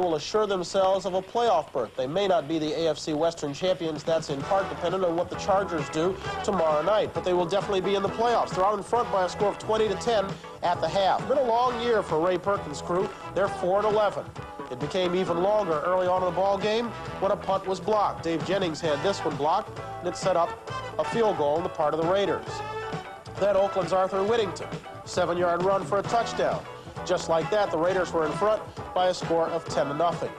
will assure themselves of a playoff berth. They may not be the AFC Western champions. That's in part dependent on what the Chargers do tomorrow night, but they will definitely be in the playoffs. They're out in front by a score of 20-10 at the half. Been a long year for Ray Perkins' crew. They're 4-11. It became even longer early on in the ball game when a punt was blocked. Dave Jennings had this one blocked, and it set up a field goal on the part of the Raiders. Then Oakland's Arthur Whittington, 7-yard run for a touchdown. Just like that, the Raiders were in front by a score of 10-0.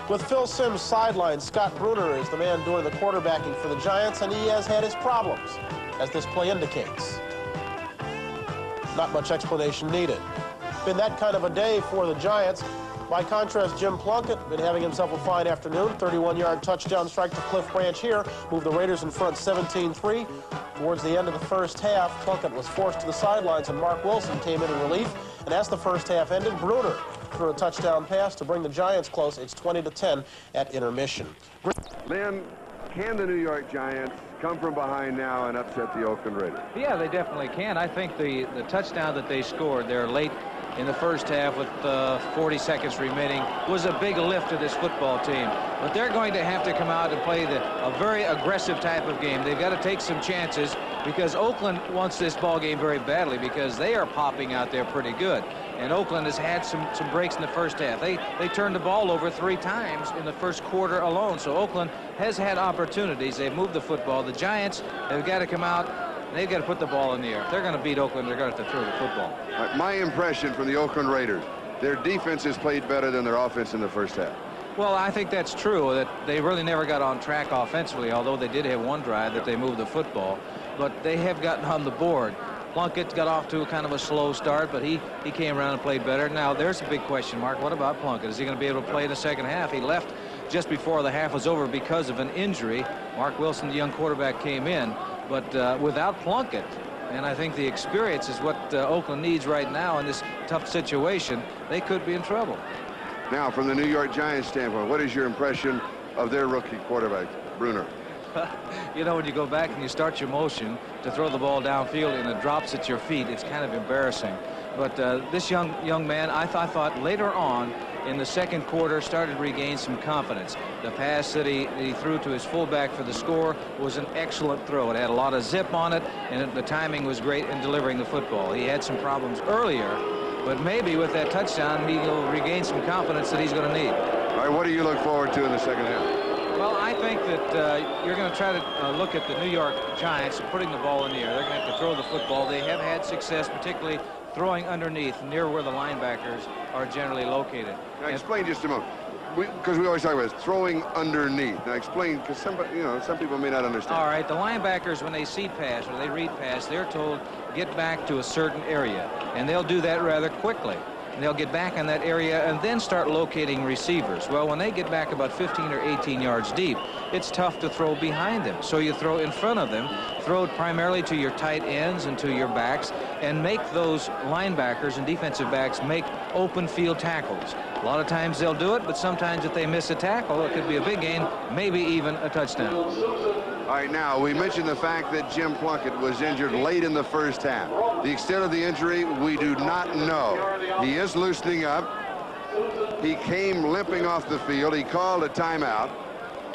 With Phil Simms sidelined, Scott Bruner is the man doing the quarterbacking for the Giants, and he has had his problems, as this play indicates. Not much explanation needed. Been that kind of a day for the Giants. By contrast, Jim Plunkett been having himself a fine afternoon. 31-yard touchdown strike to Cliff Branch here. Moved the Raiders in front 17-3. Towards the end of the first half, Plunkett was forced to the sidelines, and Mark Wilson came in relief. And as the first half ended, Bruner threw a touchdown pass to bring the Giants close. It's 20-10 at intermission. Lynn, can the New York Giants come from behind now and upset the Oakland Raiders? Yeah, they definitely can. I think the touchdown that they scored there late in the first half with 40 seconds remaining was a big lift to this football team. But they're going to have to come out and play a very aggressive type of game. They've got to take some chances because Oakland wants this ball game very badly because they are popping out there pretty good. And Oakland has had some breaks in the first half. They turned the ball over 3 times in the first quarter alone. So Oakland has had opportunities. They've moved the football. The Giants have got to come out. They've got to put the ball in the air. If they're going to beat Oakland, they're going to have to throw the football. My impression from the Oakland Raiders, their defense has played better than their offense in the first half. Well, I think that's true, that they really never got on track offensively, although they did have one drive that they moved the football. But they have gotten on the board. Plunkett got off to a kind of a slow start, but he came around and played better. Now, there's a big question mark. What about Plunkett? Is he going to be able to play in the second half? He left just before the half was over because of an injury. Mark Wilson, the young quarterback, came in. But without Plunkett, and I think the experience is what Oakland needs right now in this tough situation, they could be in trouble. Now, from the New York Giants standpoint, what is your impression of their rookie quarterback, Bruner? You know, when you go back and you start your motion to throw the ball downfield and it drops at your feet, it's kind of embarrassing. But this young man, I thought later on in the second quarter started to regain some confidence. The pass that he threw to his fullback for the score was an excellent throw. It had a lot of zip on it, and the timing was great in delivering the football. He had some problems earlier, but maybe with that touchdown, he'll regain some confidence that he's going to need. All right, what do you look forward to in the second half? Well, I think that you're going to try to look at the New York Giants putting the ball in the air. They're going to have to throw the football. They have had success, particularly throwing underneath, near where the linebackers are generally located. Now, explain just a moment, because we always talk about throwing underneath. Now, explain, because some people may not understand. All right, the linebackers, when they see pass or they read pass, they're told get back to a certain area, and they'll do that rather quickly. And they'll get back in that area and then start locating receivers. Well, when they get back about 15 or 18 yards deep, it's tough to throw behind them. So you throw in front of them, throw it primarily to your tight ends and to your backs, and make those linebackers and defensive backs make open field tackles. A lot of times they'll do it, but sometimes if they miss a tackle, it could be a big gain, maybe even a touchdown. All right, now, we mentioned the fact that Jim Plunkett was injured late in the first half. The extent of the injury, we do not know. He is loosening up. He came limping off the field. He called a timeout,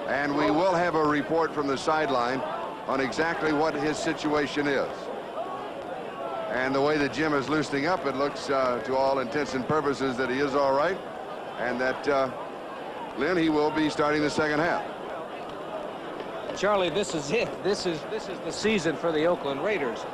and we will have a report from the sideline on exactly what his situation is. And the way that Jim is loosening up, it looks to all intents and purposes that he is all right, and that, Lynn, he will be starting the second half. Charlie, this is it. This is the season for the Oakland Raiders.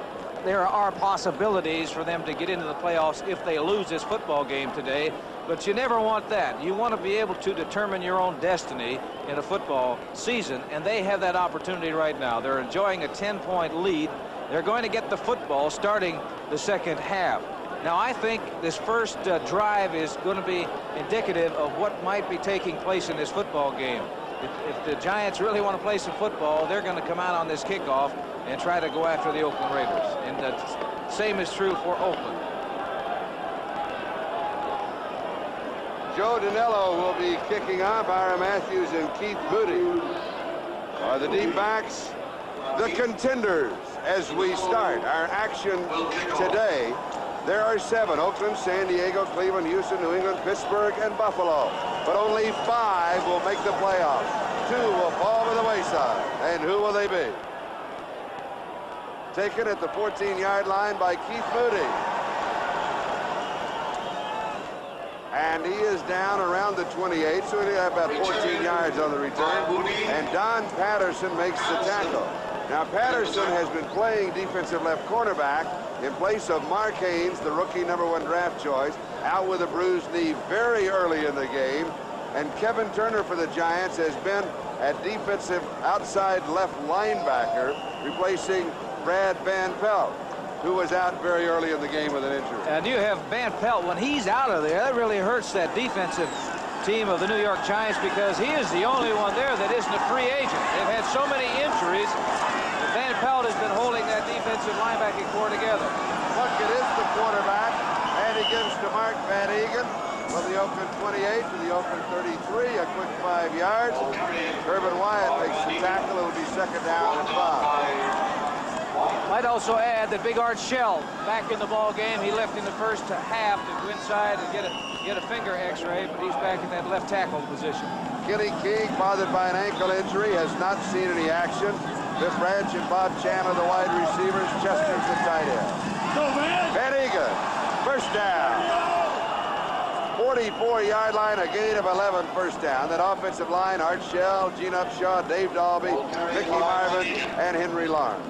There are possibilities for them to get into the playoffs if they lose this football game today, but you never want that. You want to be able to determine your own destiny in a football season, and they have that opportunity right now. They're enjoying a 10-point lead. They're going to get the football starting the second half. Now, I think this first drive is going to be indicative of what might be taking place in this football game. If the Giants really want to play some football, they're going to come out on this kickoff and try to go after the Oakland Raiders. And the same is true for Oakland. Joe Danello will be kicking off. Ira Matthews and Keith Moody are the deep backs, the contenders, as we start our action today There are 7: Oakland, San Diego, Cleveland, Houston, New England, Pittsburgh, and Buffalo. But only 5 will make the playoffs. 2 will fall by the wayside. And who will they be? Taken at the 14-yard line by Keith Moody. And he is down around the 28, so he'll have about 14 yards on the return. And Don Patterson makes the tackle. Now, Patterson has been playing defensive left cornerback in place of Mark Haynes, the rookie #1 draft choice, out with a bruised knee very early in the game. And Kevin Turner for the Giants has been at defensive outside left linebacker, replacing Brad Van Pelt, who was out very early in the game with an injury. And you have Van Pelt. When he's out of there, that really hurts that defensive team of the New York Giants, because he is the only one there that isn't a free agent. They've had so many injuries. Van Pelt has been holding that defensive linebacking core together. Plunkett is the quarterback, and he gives to Mark Van Eegen from the Oakland 28 to the Oakland 33, a quick 5 yards. Urban Wyatt makes the tackle. It will be second down and 5. Might also add that Big Art Shell back in the ball game. He left in the first half to go inside and get a finger x-ray, but he's back in that left tackle position. Kenny King, bothered by an ankle injury, has not seen any action. Biff Branch and Bob Chandler, the wide receivers. Chester's the tight end. Van Eegen, first down. 44-yard line, a gain of 11, first down. That offensive line: Art Shell, Gene Upshaw, Dave Dalby, Mickey Marvin, and Henry Lawrence.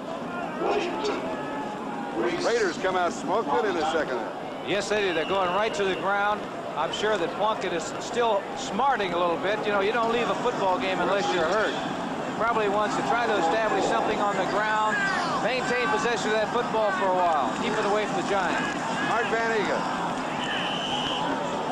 Raiders come out smoking in the second half. Yes, they do. They're going right to the ground. I'm sure that Plunkett is still smarting a little bit. You know, you don't leave a football game unless you're hurt. Probably wants to try to establish something on the ground, maintain possession of that football for a while, keep it away from the Giants. Mark Van Eegen,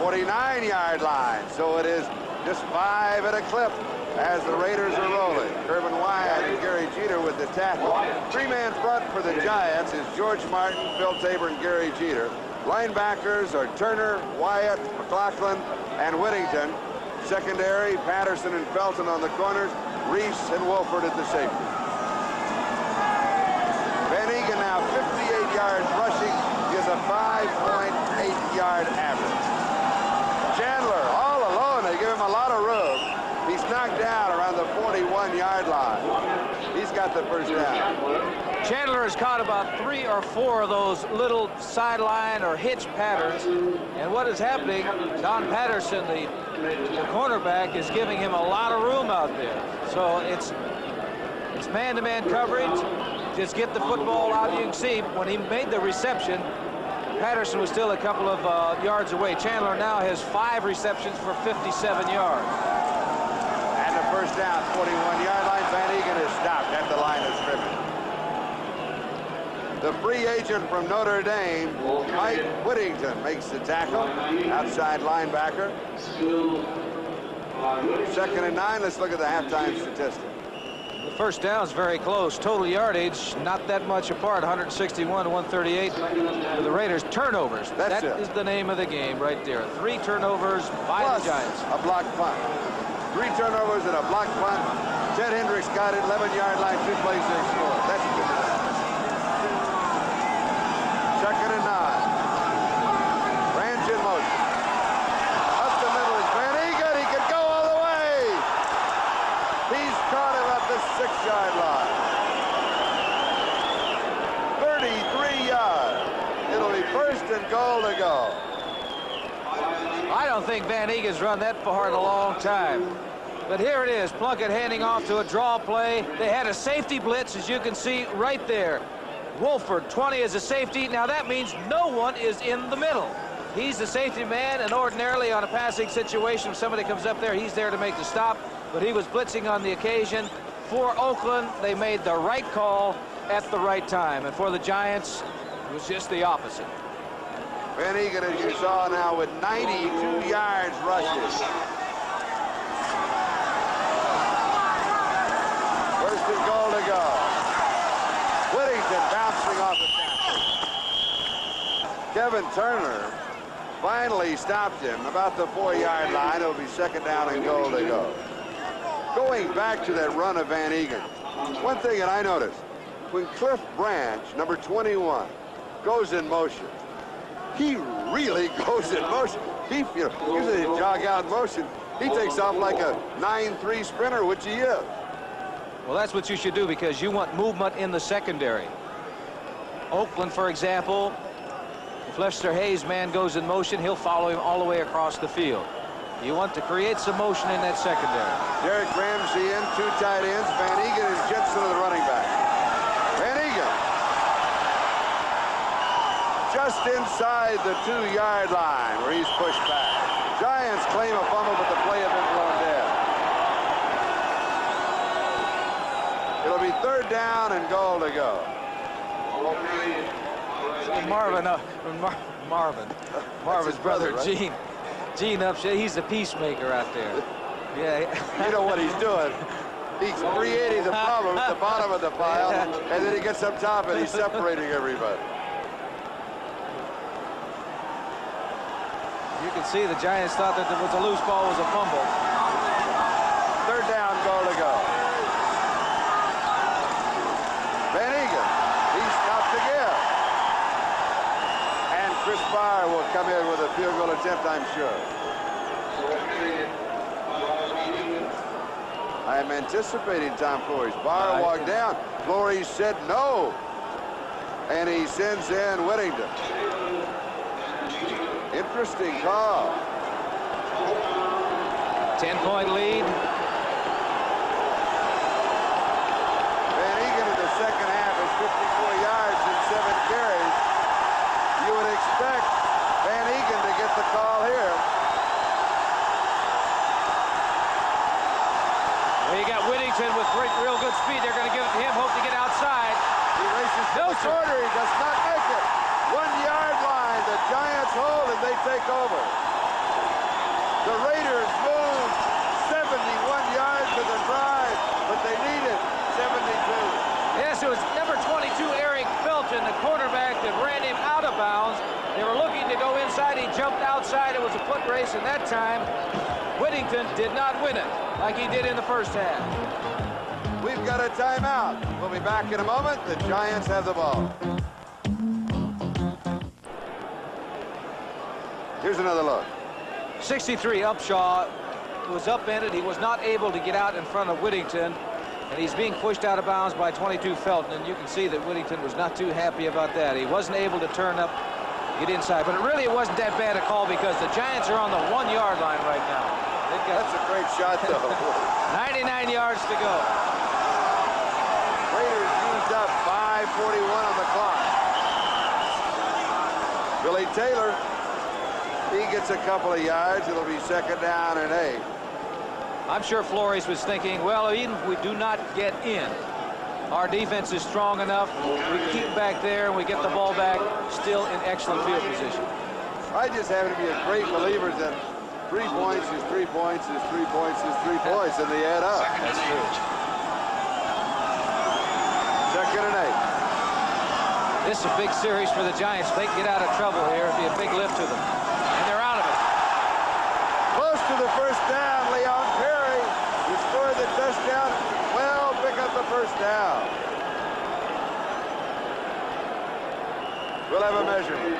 49-yard line, so it is just 5 at a clip as the Raiders are rolling. Urban Wyatt and Gary Jeter with the tackle. 3-man front for the Giants is George Martin, Phil Tabor, and Gary Jeter. Linebackers are Turner, Wyatt, McLaughlin, and Whittington. Secondary: Patterson and Felton on the corners, Reese and Wolford at the safety. Van Eegen now 58 yards rushing, is a 5.8-yard average. Chandler all alone. They give him a lot of room. He's knocked down around the 41-yard line. He's got the first down. Chandler has caught about 3 or 4 of those little sideline or hitch patterns. And what is happening, Don Patterson, the cornerback, is giving him a lot of room out there. So it's man-to-man coverage. Just get the football out. You can see when he made the reception, Patterson was still a couple of yards away. Chandler now has 5 receptions for 57 yards. And the first down, 41-yard line. Van Eegen is stopped at the line of scrimmage. The free agent from Notre Dame, Mike Whittington, makes the tackle. Outside linebacker. Second and 9. Let's look at the halftime statistic. The first down is very close. Total yardage, not that much apart, 161 to 138 for the Raiders. Turnovers. That is the name of the game right there. 3 turnovers by Plus the Giants. A blocked punt. 3 turnovers and a blocked punt. Ted Hendricks got it, 11-yard line, 2 plays they scored. That's good. Second and 9. Branch in motion. Up the middle is Van Eegen. He can go all the way. He's caught him at the 6-yard line. 33 yards. It'll be first and goal to go. I don't think Van Egen's run that far in a long time. But here it is, Plunkett handing off to a draw play. They had a safety blitz, as you can see right there. Wolford, 20 as a safety. Now that means no one is in the middle. He's the safety man, and ordinarily on a passing situation, if somebody comes up there, he's there to make the stop. But he was blitzing on the occasion. For Oakland, they made the right call at the right time. And for the Giants, it was just the opposite. Van Eegen, as you saw now, with 92 yards rushing. First and goal to go. Whittington bouncing off the tackle. Kevin Turner finally stopped him about the 4-yard line. It'll be second down and goal to go. Going back to that run of Van Eegen, one thing that I noticed, when Cliff Branch, number 21, goes in motion, he really goes in motion. He, usually they jog out in motion. He takes off like a 9-3 sprinter, which he is. Well, that's what you should do, because you want movement in the secondary. Oakland, for example, if Lester Hayes' man goes in motion, he'll follow him all the way across the field. You want to create some motion in that secondary. Derek Ramsey in, 2 tight ends. Van Egan and Jensen are the running back. Van Egan just inside the 2-yard line where he's pushed back. Giants claim a fumble, but the play had been blown dead. It'll be 3rd down and goal to go. Marvin's brother, right? Gene Upshaw, he's the peacemaker out there. Yeah. You know what he's doing? He's creating the problem at the bottom of the pile, and then he gets up top and he's separating everybody. You can see the Giants thought that there was a loose ball, was a fumble. 3rd down, goal to go. Van Egan, he's out to give. And Chris Barr will come in with a field goal attempt, I'm sure. I am anticipating Tom Flores. Barr walked down. Flores said no. And he sends in Whittington. Interesting call. 10-point lead. Van Egan in the second half is 54 yards and 7 carries. You would expect Van Egan to get the call here. Well, you got Whittington with real good speed. They're going to give it to him, hope to get outside. He races to the corner. He does not make it. 1-yard line. The Giants hold and they take over. The Raiders move 71 yards to the drive, but they needed 72. Yes, it was number 22, Eric Felton, the quarterback that ran him out of bounds. They were looking to go inside. He jumped outside. It was a foot race, and that time Whittington did not win it like he did in the first half. We've got a timeout. We'll be back in a moment. The Giants have the ball. Here's another look. 63, Upshaw was upended. He was not able to get out in front of Whittington, and he's being pushed out of bounds by 22, Felton, and you can see that Whittington was not too happy about that. He wasn't able to turn up, get inside, but it wasn't that bad a call because the Giants are on the 1-yard line right now. That's a great shot, though. 99 yards to go. Raiders used up 5:41 on the clock. Billy Taylor, he gets a couple of yards. It'll be 2nd down and 8. I'm sure Flores was thinking, well, even if we do not get in, our defense is strong enough. We keep back there and we get the ball back, still in excellent field position. I just happen to be a great believer that 3 points is 3 points is 3 points is 3 points, and they add up. That's true. 2nd and 8. This is a big series for the Giants. If they can get out of trouble here, it'd be a big lift to them. And they're out of it. Close to the 1st down, Leon Perry, who scored the touchdown. Well, pick up the 1st down. We'll have a measurement.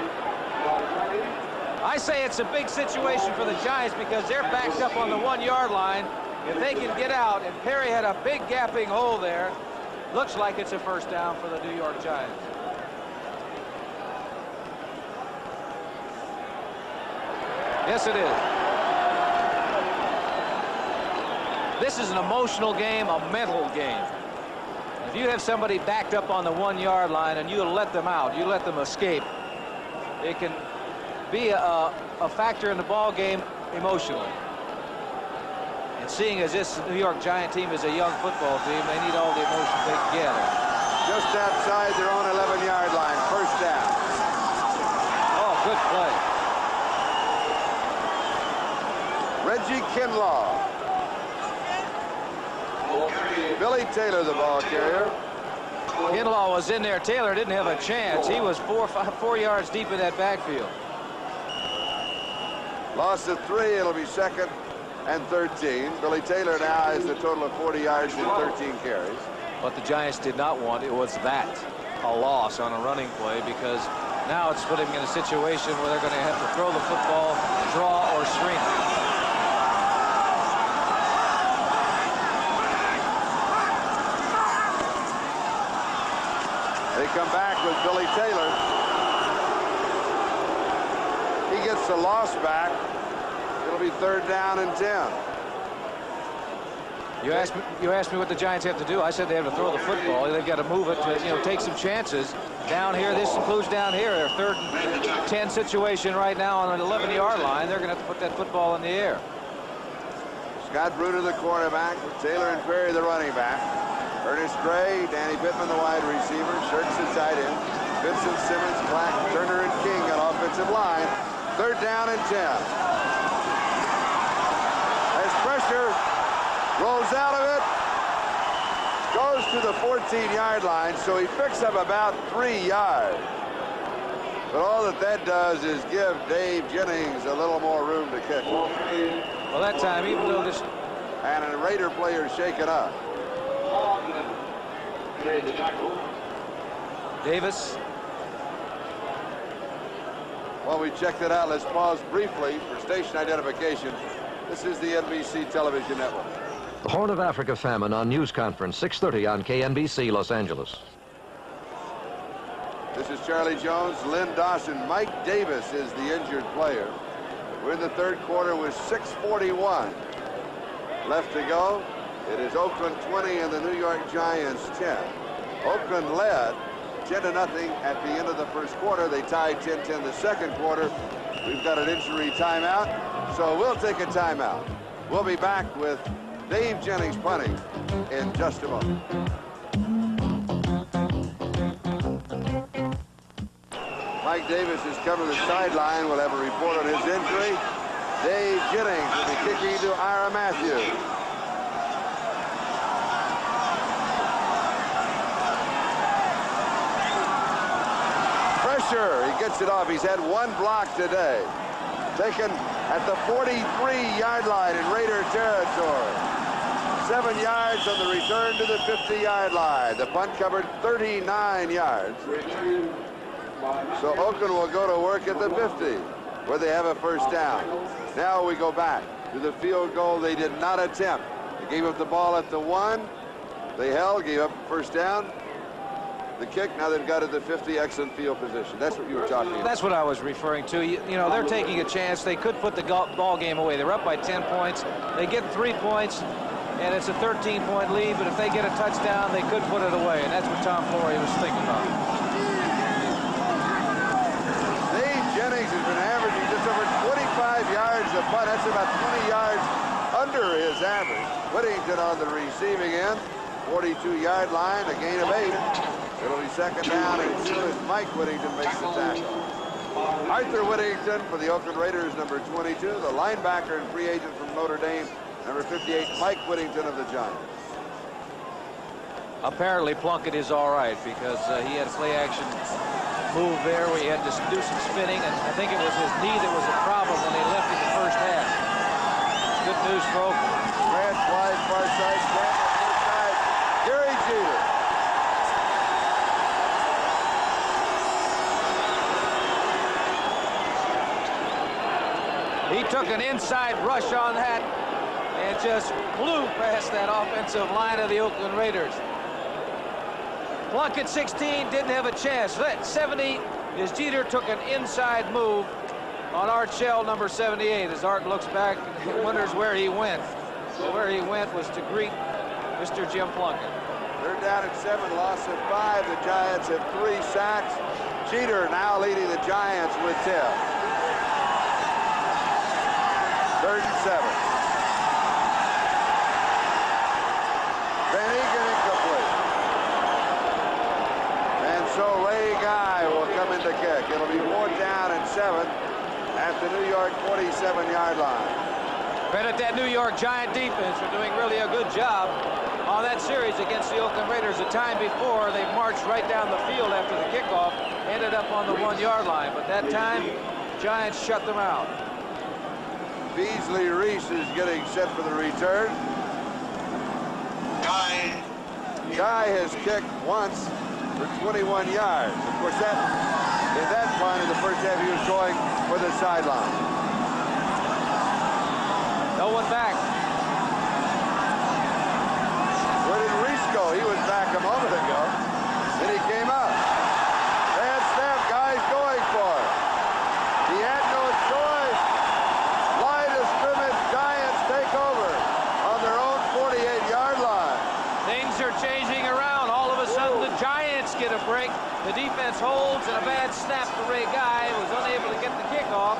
I say it's a big situation for the Giants because they're backed up on the 1-yard line. If they can get out, and Perry had a big gapping hole there, looks like it's a 1st down for the New York Giants. Yes, it is. This is an emotional game, a mental game. If you have somebody backed up on the 1-yard line and you let them out, you let them escape, it can be a factor in the ball game emotionally. And seeing as this New York Giant team is a young football team, they need all the emotion they can gather. Just outside their own 11-yard line, 1st down. Oh, good play. Reggie Kinlaw. Billy Taylor, the ball carrier. Kinlaw was in there. Taylor didn't have a chance. He was 4 yards deep in that backfield. Loss of 3. It'll be 2nd and 13. Billy Taylor now has a total of 40 yards and 13 carries. What the Giants did not want, it was a loss on a running play, because Now it's putting him in a situation where they're going to have to throw the football, draw, or screen it. They come back with Billy Taylor. He gets the loss back. It'll be 3rd down and 10. You asked me what the Giants have to do. I said they have to throw the football. They've got to move it to, take some chances. Down here, this includes down here, their 3rd and 10 situation right now on an 11-yard line. They're going to have to put that football in the air. Scott Bruder, the quarterback. Taylor and Perry, the running back. Ernest Gray, Danny Pittman, the wide receiver. Shirks, the tight end. Vincent Simmons, Black, Turner, and King on offensive line. 3rd down and 10. As pressure rolls out of it, goes to the 14-yard line, so he picks up about 3 yards. But all that does is give Dave Jennings a little more room to kick. Well, that time, even though this... And a Raider player shaken up. Davis. While we check that out, let's pause briefly for station identification. This is the NBC Television Network. The Horn of Africa famine on News Conference, 6:30 on KNBC, Los Angeles. This is Charlie Jones, Lynn Dawson. Mike Davis is the injured player. We're in the 3rd quarter with 6:41 left to go. It is Oakland 20 and the New York Giants 10. Oakland led 10-0 at the end of the 1st quarter. They tied 10-10 the 2nd quarter. We've got an injury timeout, so we'll take a timeout. We'll be back with Dave Jennings punting in just a moment. Mike Davis is covering the sideline. We'll have a report on his injury. Dave Jennings will be kicking to Ira Matthews. Pressure. He gets it off. He's had 1 block today. Taken at the 43-yard line in Raider territory. 7 yards on the return to the 50-yard line. The punt covered 39 yards. So Oakland will go to work at the 50, where they have a 1st down. Now we go back to the field goal they did not attempt. They gave up the ball at the 1. They held, gave up 1st down. The kick, now they've got it at the 50, excellent field position. That's what you were talking about. That's what I was referring to. They're taking a chance. They could put the ball game away. They're up by 10 points. They get 3 points, and it's a 13-point lead, but if they get a touchdown, they could put it away, and that's what Tom Flory was thinking about. Dave Jennings has been averaging just over 25 yards a punt. That's about 20 yards under his average. Whittington on the receiving end, 42-yard line, a gain of 8. It'll be 2nd down as soon as Mike Whittington makes the tackle. Arthur Whittington for the Oakland Raiders, number 22. The linebacker and free agent from Notre Dame, number 58, Mike Whittington of the Giants. Apparently Plunkett is all right because he had a play-action move there where he had to do some spinning, and I think it was his knee that was a problem when they left in the 1st half. Good news for Oakland. Grant wide, far side, Grant on the side. Gary Jeter. He took an inside rush on that and just flew past that offensive line of the Oakland Raiders. Plunkett, 16, didn't have a chance. That 70 is Jeter took an inside move on Art Shell, number 78. As Art looks back and wonders where he went. So where he went was to greet Mr. Jim Plunkett. 3rd down and 7, loss of 5. The Giants have 3 sacks. Jeter now leading the Giants with 10. 3rd and 7. Van Egan incomplete. And so Ray Guy will come in to kick. It'll be 4th down and 7 at the New York 47-yard line. Credit that New York Giant defense for doing really a good job on that series against the Oakland Raiders. The time before, they marched right down the field after the kickoff, ended up on the 1-yard line. But that time, Giants shut them out. Beasley Reese is getting set for the return. Guy has kicked once for 21 yards. Of course, in that line in the first half. He was going for the sideline. No one back. Where did Reese go? He was back a moment ago. Then he came up. Bad snap, guys going for it. He had no choice. Line of scrimmage, Giants take over on their own 48-yard line. Things are changing around. All of a sudden, the Giants get a break. The defense holds, and a bad snap to Ray Guy was unable to get the kickoff.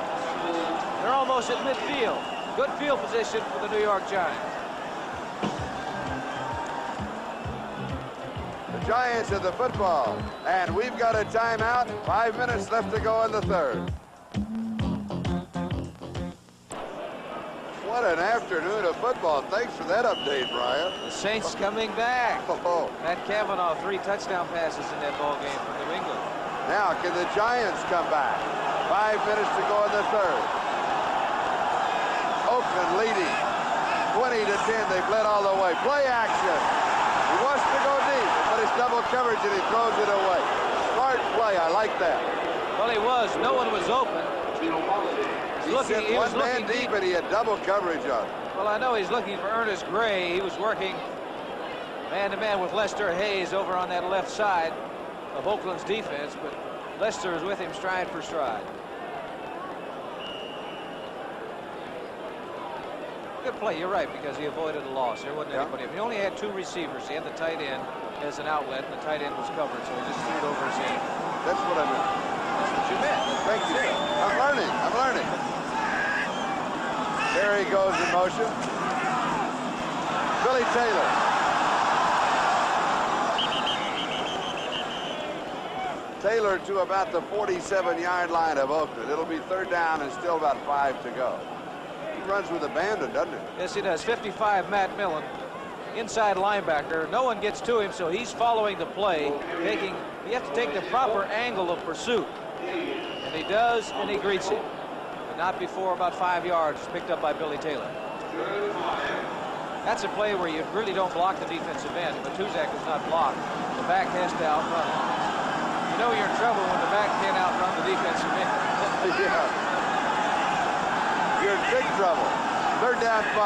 They're almost at midfield. Good field position for the New York Giants. The Giants have the football, and we've got a timeout. 5 minutes left to go in the third. What an afternoon of football. Thanks for that update, Brian. The Saints coming back. Oh. Matt Cavanaugh, 3 touchdown passes in that ball game for New England. Now, can the Giants come back? 5 minutes to go in the third. Oakland leading 20-10. They've led all the way. Play action. He wants to go deep, but it's double coverage and he throws it away. Smart play. I like that. Well, he was. No one was open. He was one man deep, and he had double coverage on it. Well, I know he's looking for Ernest Gray. He was working man-to-man with Lester Hayes over on that left side of Oakland's defense, but Lester is with him stride for stride. Good play, you're right, because he avoided a loss. There wasn't anybody. He only had 2 receivers. He had the tight end as an outlet, and the tight end was covered, so he just threw it over his head. That's what I meant. That's what you meant. Thank you. I'm learning. I'm learning. There he goes in motion. Billy Taylor. Taylor to about the 47-yard line of Oakland. It'll be third down and still about 5 to go. He runs with abandon, doesn't he? Yes, he does. 55, Matt Millen, inside linebacker. No one gets to him, so he's following the play. You have to take the proper angle of pursuit. And he does, and he greets him. But not before about 5 yards. Picked up by Billy Taylor. That's a play where you really don't block the defensive end. But Tuzak is not blocked. The back has to outrun. You know you're in trouble when the back can't outrun the defensive end. Yeah. You're in big trouble. Third down 5.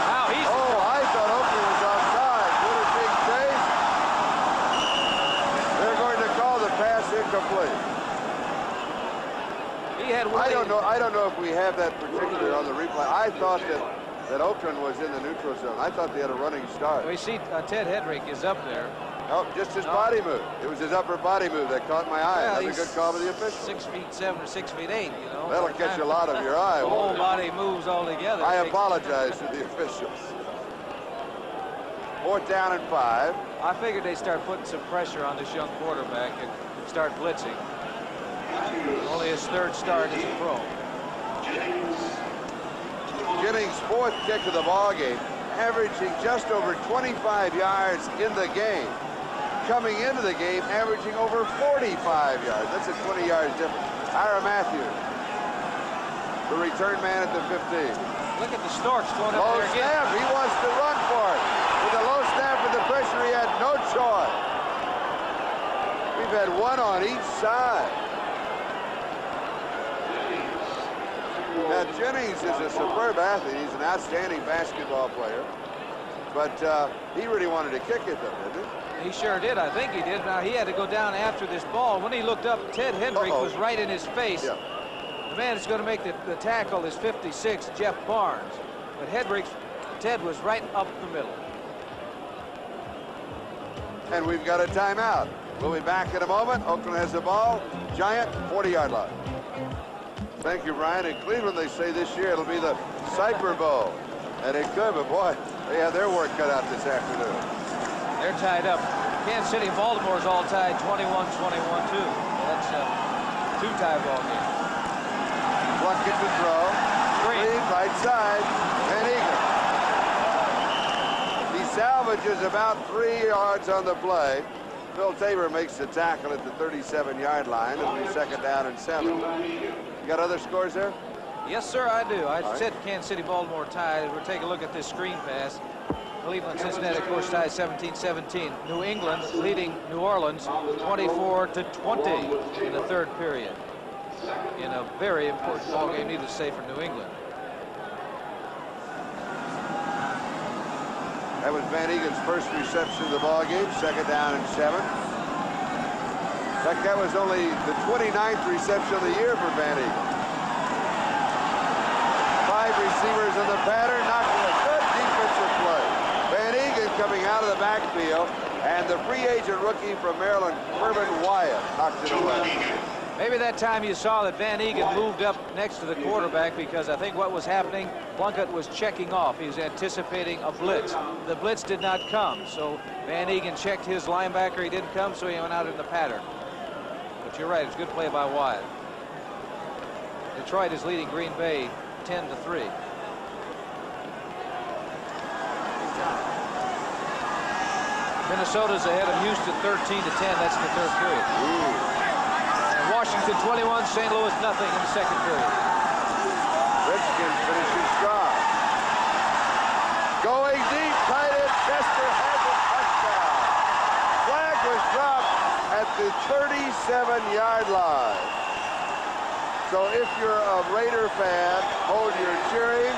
Now he's... Oh, I thought Oakland was offside. What a big chase. They're going to call the pass incomplete. He had I don't know if we have that particular on the replay. I thought that Oakland was in the neutral zone. I thought they had a running start. We see Ted Hedrick is up there. Oh, just his body move. It was his upper body move that caught my eye. Well, That's a good call by the official. 6'7" or 6'8", you know. That'll catch a lot of your eye. The whole body moves all together. I apologize to the officials. Fourth down and 5. I figured they'd start putting some pressure on this young quarterback and start blitzing. Only his 3rd start as a pro. Jennings' 4th kick of the ball game, averaging just over 25 yards in the game. Coming into the game, averaging over 45 yards. That's a 20-yard difference. Ira Matthews, the return man at the 15. Look at the Storks going up Low there again. snap, he wants to run for it. With the low snap and the pressure, he had no choice. We've had one on each side. Now, Jennings is a superb athlete. He's an outstanding basketball player. But he really wanted to kick it, though, didn't he? He sure did. I think he did. Now, he had to go down after this ball. When he looked up, Ted Hendrick was right in his face. Yeah. The man that's going to make the tackle is 56, Jeff Barnes. But Ted was right up the middle. And we've got a timeout. We'll be back in a moment. Oakland has the ball. Giant 40-yard line. Thank you, Brian. In Cleveland, they say this year it'll be the Cyper Bowl. And it could, but boy, they have their work cut out this afternoon. They're tied up. Kansas City and Baltimore's all tied 21-21 too. That's a 2-tie ball game. Plunkett to throw. Green, right side. Van Eagle. He salvages about 3 yards on the play. Phil Tabor makes the tackle at the 37-yard line. It'll be 2nd down and 7. You got other scores there? Yes, sir, I do. I said Kansas City, Baltimore tied. We'll take a look at this screen pass. Cleveland, Cincinnati, of course, tied 17-17. New England leading New Orleans 24-20 in the third period. In a very important ball game, needless to say, for New England. That was Van Egen's first reception of the ball game, second down and 7. In fact, that was only the 29th reception of the year for Van Eegen. 5 receivers in the pattern, knocking a good defensive play. Van Eegen coming out of the backfield, and the free agent rookie from Maryland, Urban Wyatt, knocked it away. Maybe that time you saw that Van Eegen moved up next to the quarterback, because I think what was happening, Plunkett was checking off. He was anticipating a blitz. The blitz did not come, so Van Eegen checked his linebacker. He didn't come, so he went out in the pattern. But you're right, it's a good play by Wyatt. Detroit is leading Green Bay 10-3. Minnesota's ahead of Houston 13-10. That's in the third period. And Washington 21, St. Louis nothing in the second period. Redskins finishing strong. Going deep, tight end Chester has a touchdown. Flag was dropped at the 37-yard line. So if you're a Raider fan, hold your cheering.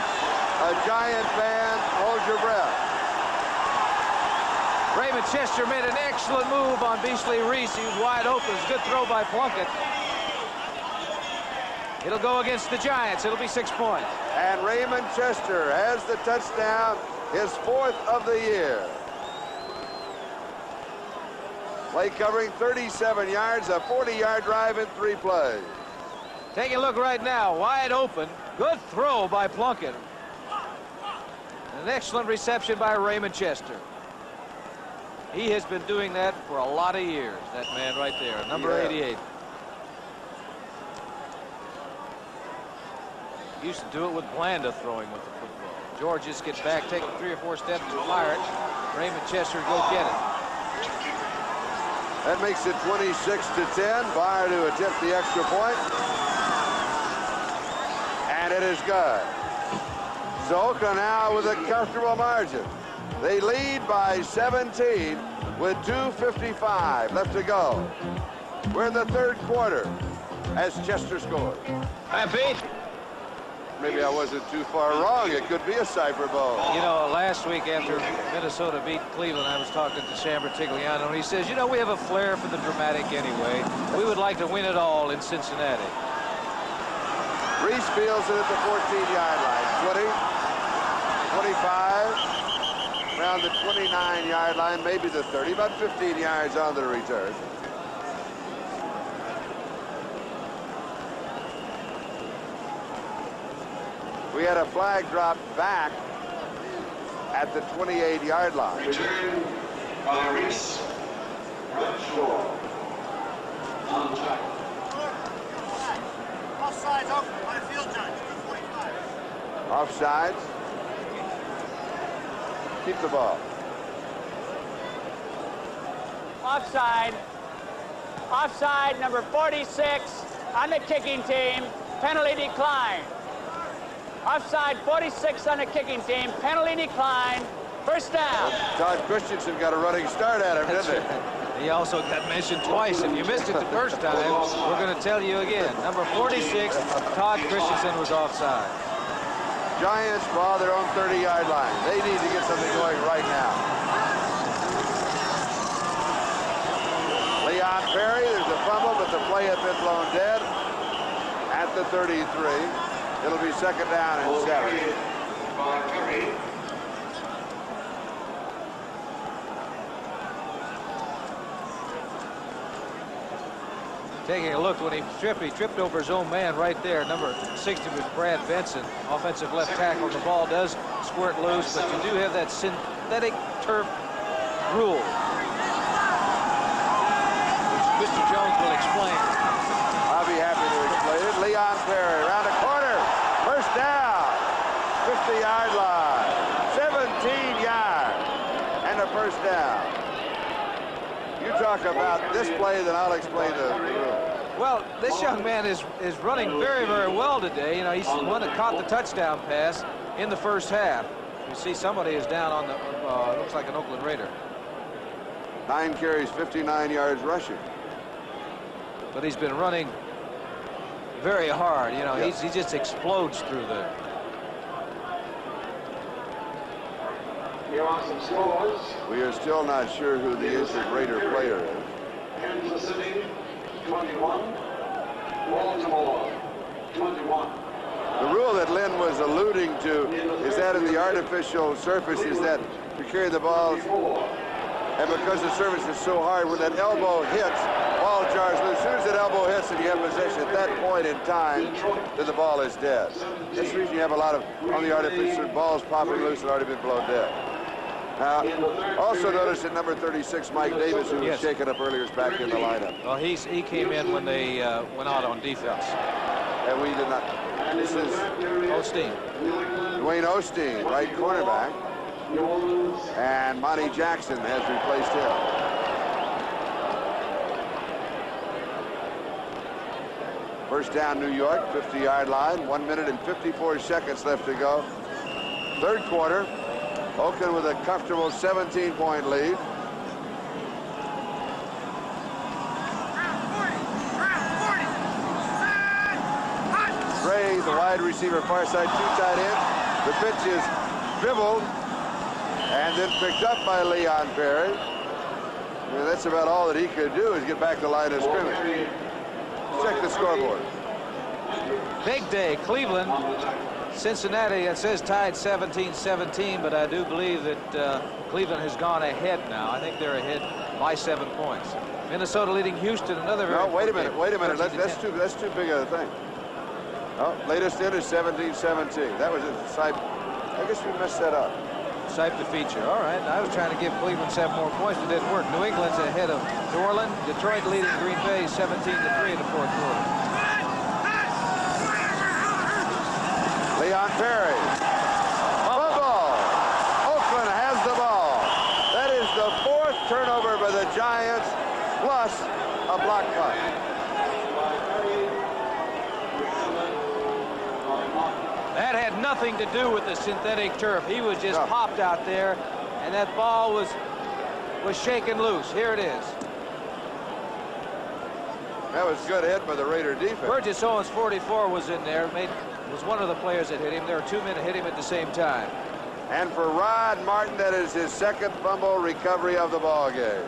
A Giant fan, hold your breath. Raymond Chester made an excellent move on Beasley Reese. He was wide open. It was a good throw by Plunkett. It'll go against the Giants. It'll be 6 points. And Raymond Chester has the touchdown, his 4th of the year. Play covering 37 yards, a 40-yard drive in 3 plays. Taking a look right now, wide open. Good throw by Plunkett. An excellent reception by Raymond Chester. He has been doing that for a lot of years, that man right there, number 88. Used to do it with Blanda throwing with the football. Georges gets back, taking 3 or 4 steps to fire it. Raymond Chester go get it. That makes it 26-10. Barr to attempt the extra point. And it is good. So Oakland now with a comfortable margin. They lead by 17 with 2:55 left to go. We're in the third quarter as Chester scores. Hi, Pete. Maybe I wasn't too far wrong. It could be a Cypher Bowl. You know, last week after Minnesota beat Cleveland, I was talking to Sam Bertigliano, and he says, you know, we have a flair for the dramatic anyway. We would like to win it all in Cincinnati. Reese fields it at the 14-yard line. 20, 25. Around the 29-yard line, maybe the 30, about 15 yards on the return. We had a flag drop back at the 28-yard line. Return by Reese. Red shore. On track. Offsides Oakland by the field judge, 2:45. Offsides. Keep the ball. Offside. Offside, number 46 on the kicking team. Penalty decline. Offside, 46 on the kicking team. Penalty decline. First down. Todd Christensen got a running start at him, didn't he? He also got mentioned twice. If you missed it the first time, we're going to tell you again. Number 46, Todd Christensen was offside. Giants ball their own 30-yard line. They need to get something going right now. Leon Perry, there's a fumble, but the play had been blown dead at the 33. It'll be second down and 7. Taking a look when he tripped over his own man right there. Number 60 was Brad Benson, offensive left tackle. The ball does squirt loose, but you do have that synthetic turf rule, which Mr. Jones will explain. I'll be happy to explain it. Leon Perry around the corner. First down. 50-yard line. 17 yards. And a first down. You talk about this play, then I'll explain the rule. Well, this young man is running very, very well today. You know, he's the one that caught the touchdown pass in the first half. You see somebody is down on the, looks like an Oakland Raider. 9 carries, 59 yards rushing. But he's been running very hard. You know, Yep. he just explodes through there. Here are some scores. We are still not sure who the injured Raider player is. Kansas City, 21. Baltimore, 21. The rule that Lynn was alluding to is that in the artificial surface is that you carry the balls, and because the surface is so hard, when that elbow hits, ball jars loose. As soon as that elbow hits and you have possession, at that point in time, then the ball is dead. That's the reason you have a lot of, on the artificial, balls popping loose and already been blown dead. Now, also notice that number 36, Mike Davis, who was shaken up earlier, is back in the lineup. Well, he came in when they went out on defense. And we did not. This is Osteen. Dwayne Osteen, right cornerback. And Monty Jackson has replaced him. First down, New York, 50-yard line. 1 minute and 54 seconds left to go. Third quarter. Oakland with a comfortable 17-point lead. Gray, the wide receiver, far side, 2 tight ends. The pitch is dribbled and then picked up by Leon Perry. And that's about all that he could do is get back to the line of scrimmage. Check the scoreboard. Big day, Cleveland. Cincinnati, it says tied 17-17, but I do believe that Cleveland has gone ahead now. I think they're ahead by 7 points. Minnesota leading Houston, another very. No, wait a minute. That's too big of a thing. Oh, latest in is 17-17. That was a Sipe. I guess we messed that up. Sipe the feature. All right. I was trying to give Cleveland 7 more points. It didn't work. New England's ahead of New Orleans. Detroit leading Green Bay 17-3 in the fourth quarter. Leon Perry. Football. Oakland has the ball. That is the 4th turnover by the Giants, plus a block punt. That had nothing to do with the synthetic turf. He was just popped out there, and that ball was shaken loose. Here it is. That was a good hit by the Raider defense. Burgess Owens, 44, was in there. Was one of the players that hit him. There were 2 men that hit him at the same time. And for Rod Martin, that is his 2nd fumble recovery of the ball game.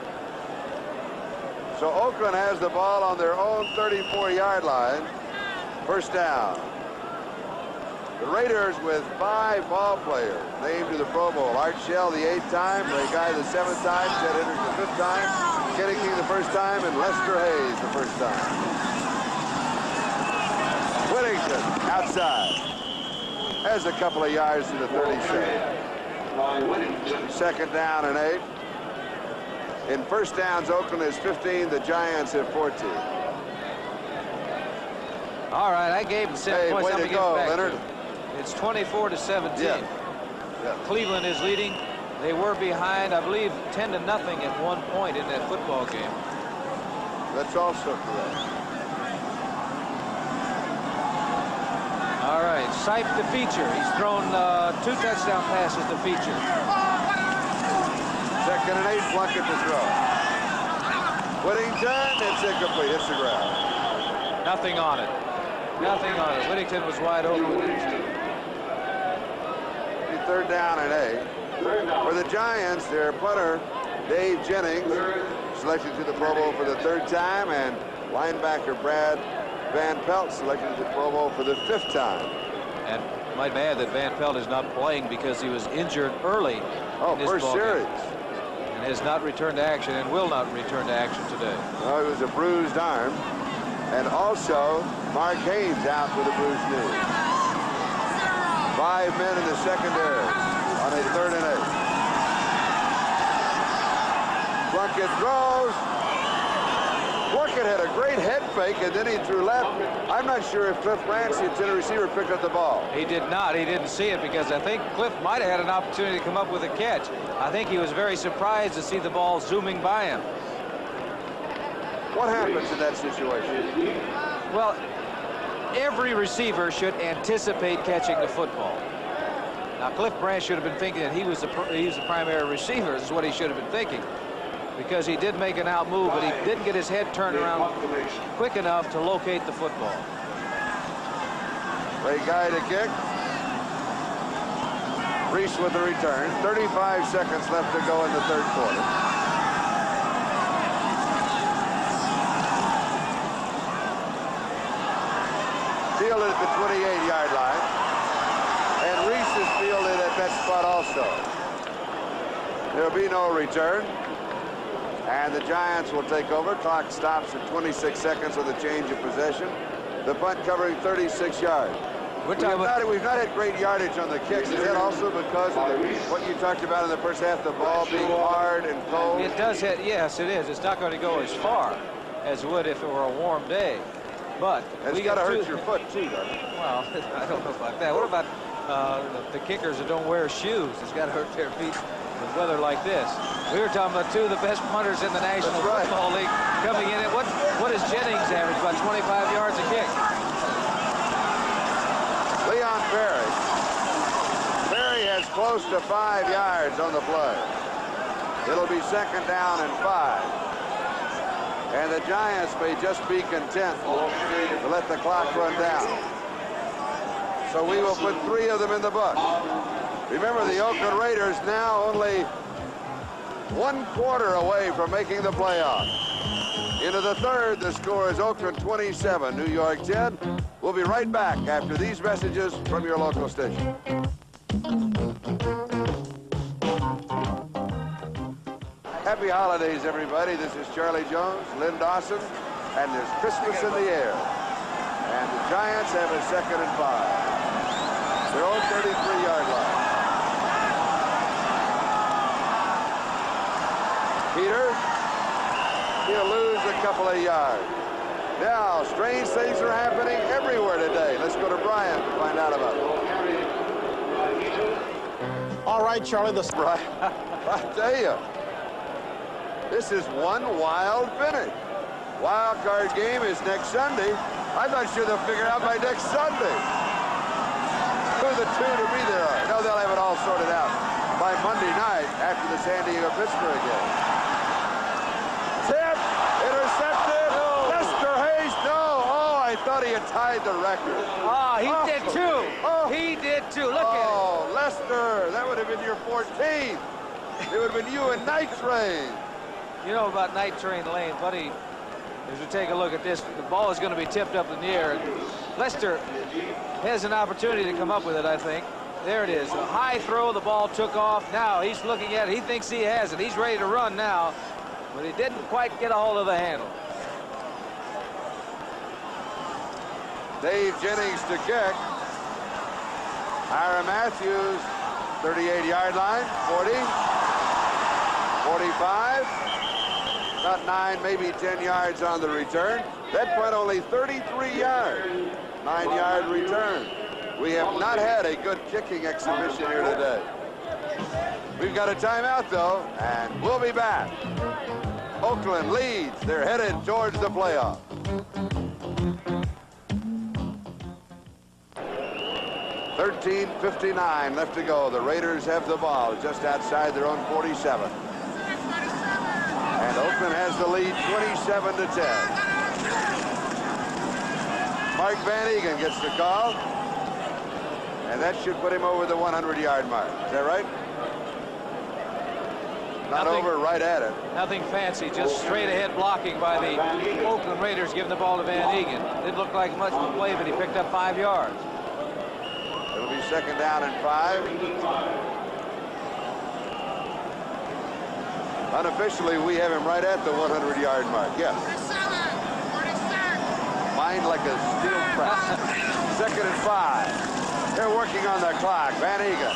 So Oakland has the ball on their own 34-yard line. First down. The Raiders with 5 ball players named to the Pro Bowl. Art Shell the 8th time, Ray Guy the 7th time, Ted Hendricks the 5th time, Kenny King the 1st time, and Lester Hayes the 1st time. Whittington outside. Has a couple of yards to the 37. 2nd down and 8. In first downs, Oakland is 15. The Giants have 14. All right, I gave him 7 points. Way to go, Leonard. It's 24-17. Yeah. Cleveland is leading. They were behind, I believe, 10-0 at one point in that football game. That's also correct. All right, Sipe the feature. He's thrown 2 touchdown passes to feature. 2nd and 8, Plunkett to throw. Whittington, it's incomplete. It's the ground. Nothing on it. Nothing on it. Whittington was wide open with it. 3rd down and 8. For the Giants, their punter, Dave Jennings, selected to the Pro Bowl for the 3rd time, and linebacker Brad Van Pelt selected to the Pro Bowl for the 5th time. And might add that Van Pelt is not playing because he was injured early in this first ball series. game, and has not returned to action and will not return to action today. Well, it was a bruised arm. And also, Mark Haynes out with a bruised knee. 5 men in the secondary on a 3rd and 8. Plunkett throws. Plunkett had a great head fake, and then he threw left. I'm not sure if Cliff Branch, the intended receiver, picked up the ball. He did not. He didn't see it because I think Cliff might have had an opportunity to come up with a catch. I think he was very surprised to see the ball zooming by him. What happens in that situation? Well, every receiver should anticipate catching the football. Now, Cliff Branch should have been thinking that he was the primary receiver. This is what he should have been thinking, because he did make an out move, but he didn't get his head turned around quick enough to locate the football. Great guy to kick. Reese with the return. 35 seconds left to go in the third quarter. Fielded at the 28-yard line. And Reese is fielded at that spot also. There'll be no return. And the Giants will take over. Clock stops at 26 seconds with a change of possession. The punt covering 36 yards. We've not had great yardage on the kicks. Is that also because of what you talked about in the first half, the ball being hard and cold? It does hit, yes, it is. It's not going to go as far as it would if it were a warm day. But it's got to hurt your foot, too, doesn't it? Well, I don't know about that. What about the kickers that don't wear shoes? It's got to hurt their feet with weather like this. We were talking about two of the best punters in the National Football League coming in. What is Jennings average? About 25 yards a kick. Leon Perry. Perry has close to 5 yards on the play. It'll be second down and 5. And the Giants may just be content to let the clock run down. So we will put 3 of them in the book. Remember, the Oakland Raiders now only 1 quarter away from making the playoffs. Into the third, the score is Oakland 27, New York 10. We'll be right back after these messages from your local station. Happy holidays, everybody. This is Charlie Jones, Lynn Dawson, and there's Christmas in the air. And the Giants have a second and 5. Their own 33-yard line. Peter, he'll lose a couple of yards. Now, strange things are happening everywhere today. Let's go to Brian to find out about it. All right, Charlie, Brian, I tell you, this is one wild finish. Wild card game is next Sunday. I'm not sure they'll figure it out by next Sunday who the two to be there are. No, they'll have it all sorted out by Monday night after the San Diego-Pittsburgh game. Tip, intercepted. Lester Hayes, no. Oh, I thought he had tied the record. Oh, he did too. He did too. Look at it. Oh, Lester, that would have been your 14th. It would have been you and Night Train. You know about Night Train Lane, buddy. As we take a look at this, the ball is going to be tipped up in the air. Lester has an opportunity to come up with it, I think. There it is. A high throw. The ball took off. Now he's looking at it. He thinks he has it. He's ready to run now, but he didn't quite get a hold of the handle. Dave Jennings to kick. Ira Matthews, 38-yard line, 40, 45. About 9, maybe 10 yards on the return. That punt only 33 yards. 9-yard return. We have not had a good kicking exhibition here today. We've got a timeout, though, and we'll be back. Oakland leads. They're headed towards the playoffs. .59 left to go. The Raiders have the ball just outside their own 47. And Oakland has the lead 27-10. Mark Van Egan gets the call. And that should put him over the 100-yard mark. Is that right? Not over, right at it. Nothing fancy, just straight ahead blocking by the Oakland Raiders, giving the ball to Van Egan. Didn't look like much of a play, but he picked up 5 yards. It'll be second down and 5. Unofficially, we have him right at the 100-yard mark. Yes. Mind like a steel press. Second and 5. They're working on the clock. Van Egan.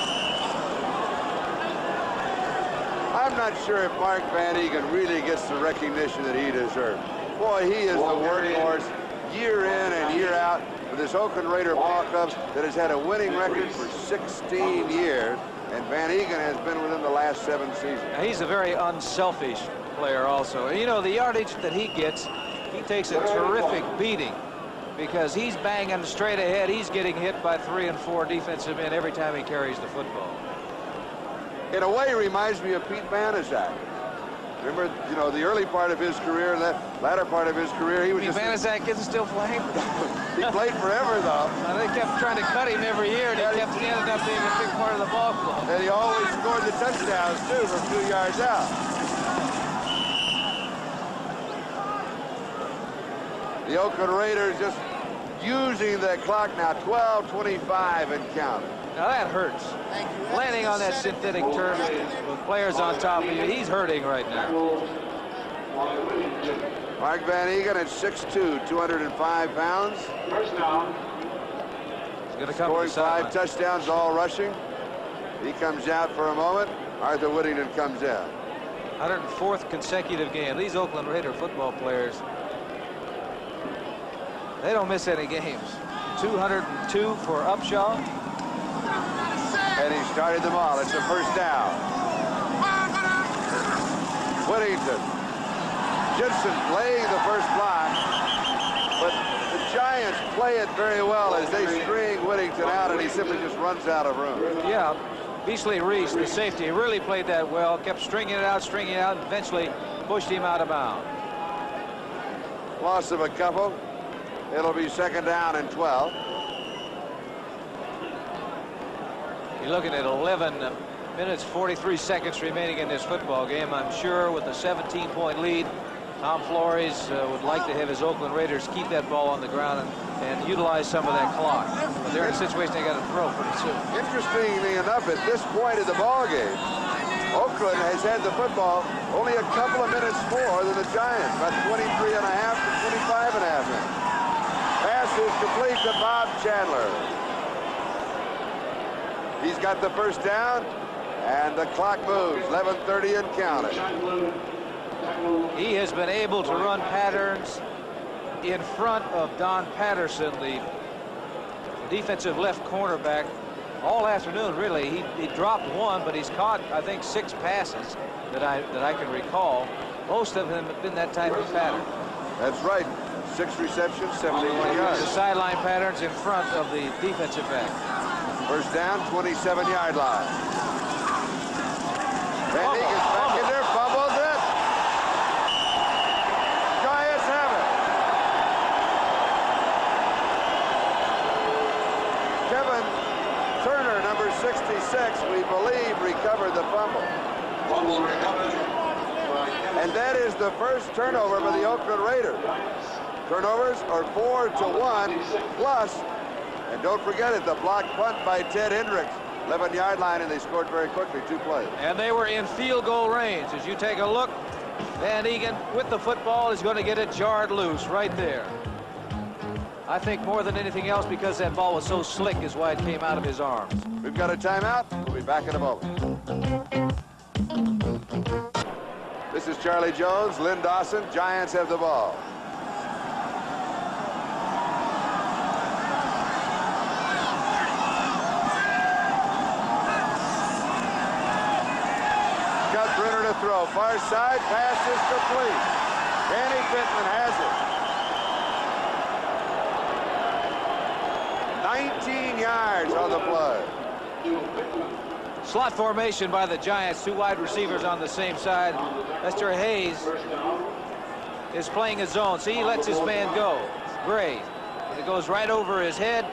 I'm not sure if Mark Van Egan really gets the recognition that he deserves. Boy, he is the workhorse year in and year out for this Oakland Raider ball club that has had a winning record for 16 years. And Van Egan has been within the last 7 seasons. Now, he's a very unselfish player also. And, you know, the yardage that he gets, he takes a terrific beating because he's banging straight ahead. He's getting hit by 3 and 4 defensive men every time he carries the football. In a way, he reminds me of Pete Banaszak. Remember, you know, the early part of his career, and that latter part of his career, he was Pete just... Banaszak isn't still playing? He played forever, though. They kept trying to cut him every year, and he ended up being a big part of the ball club. And he always scored the touchdowns, too, from 2 yards out. The Oakland Raiders just using the clock now, 12:25 and counting. Now that hurts. Landing on that synthetic turf with players on top of you, he's hurting right now. Mark Van Egan at 6'2", 205 pounds. First down. He's going to come Scoring to the 5 touchdowns, all rushing. He comes out for a moment. Arthur Whittington comes in. 104th consecutive game. These Oakland Raider football players, they don't miss any games. 202 for Upshaw. And he started them all. It's a first down. Whittington. Gibson laying the first block. But the Giants play it very well as they string Whittington out, and he simply just runs out of room. Yeah, Beasley Reese, the safety, really played that well. Kept stringing it out, and eventually pushed him out of bounds. Loss of a couple. It'll be second down and 12. You're looking at 11 minutes, 43 seconds remaining in this football game. I'm sure with a 17-point lead, Tom Flores would like to have his Oakland Raiders keep that ball on the ground and utilize some of that clock. But they're in a situation they got to throw pretty soon. Interestingly enough, at this point of the ball game, Oakland has had the football only a couple of minutes more than the Giants, about 23 and a half to 25 and a half minutes. Pass is complete to Bob Chandler. He's got the first down, and the clock moves, 11:30 and counting. He has been able to run patterns in front of Don Patterson, the defensive left cornerback, all afternoon, really. He dropped one, but he's caught, I think, 6 passes that I can recall. Most of them have been that type of pattern. That's right. 6 receptions, 71 yards. The sideline patterns in front of the defensive back. First down, 27-yard line. Van Egan's back in there, fumbles it. Giants have it. Kevin Turner, number 66, we believe, recovered the fumble. Fumble recovered. And that is the first turnover by the Oakland Raiders. Turnovers are 4-1 plus, and don't forget it, the block punt by Ted Hendricks, 11-yard line, and they scored very quickly, 2 plays. And they were in field goal range. As you take a look, Van Egan with the football is going to get it jarred loose right there. I think more than anything else, because that ball was so slick, is why it came out of his arms. We've got a timeout. We'll be back in a moment. This is Charlie Jones, Lynn Dawson. Giants have the ball. Got Brenner to throw. Far side, pass is complete. Danny Pittman has it. 19 yards on the play. Slot formation by the Giants, 2 wide receivers on the same side. Lester Hayes is playing a zone. See, he lets his man go. Great. It goes right over his head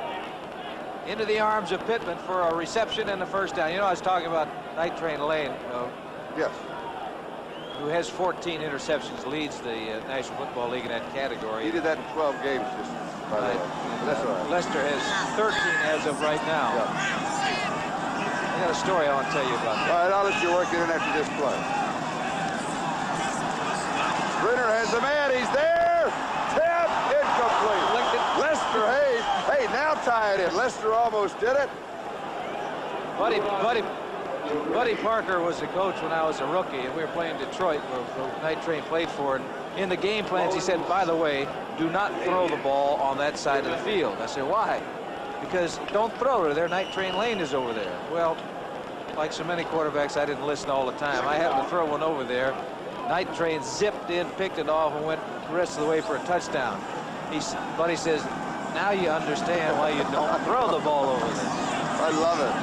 into the arms of Pittman for a reception and a first down. You know, I was talking about Night Train Lane, Yes. who has 14 interceptions, leads the National Football League in that category. He did that in 12 games, just by the way. But that's all right. Lester has 13 as of right now. Yeah. I got a story I want to tell you about that. All right, I'll let you work it in after this play. Brenner has the man. He's there. Tip incomplete. Lester Hayes. Hey, now tie it in. Lester almost did it. Buddy Parker was the coach when I was a rookie, and we were playing Detroit, where Night Train played for. And in the game plans, he said, by the way, do not throw the ball on that side of the field. I said, why? Because don't throw it. Their Night Train Lane is over there. Well, like so many quarterbacks, I didn't listen all the time. I happened to throw one over there. Night Train zipped in, picked it off, and went the rest of the way for a touchdown. Buddy says, Now you understand why you don't throw the ball over this. I love it.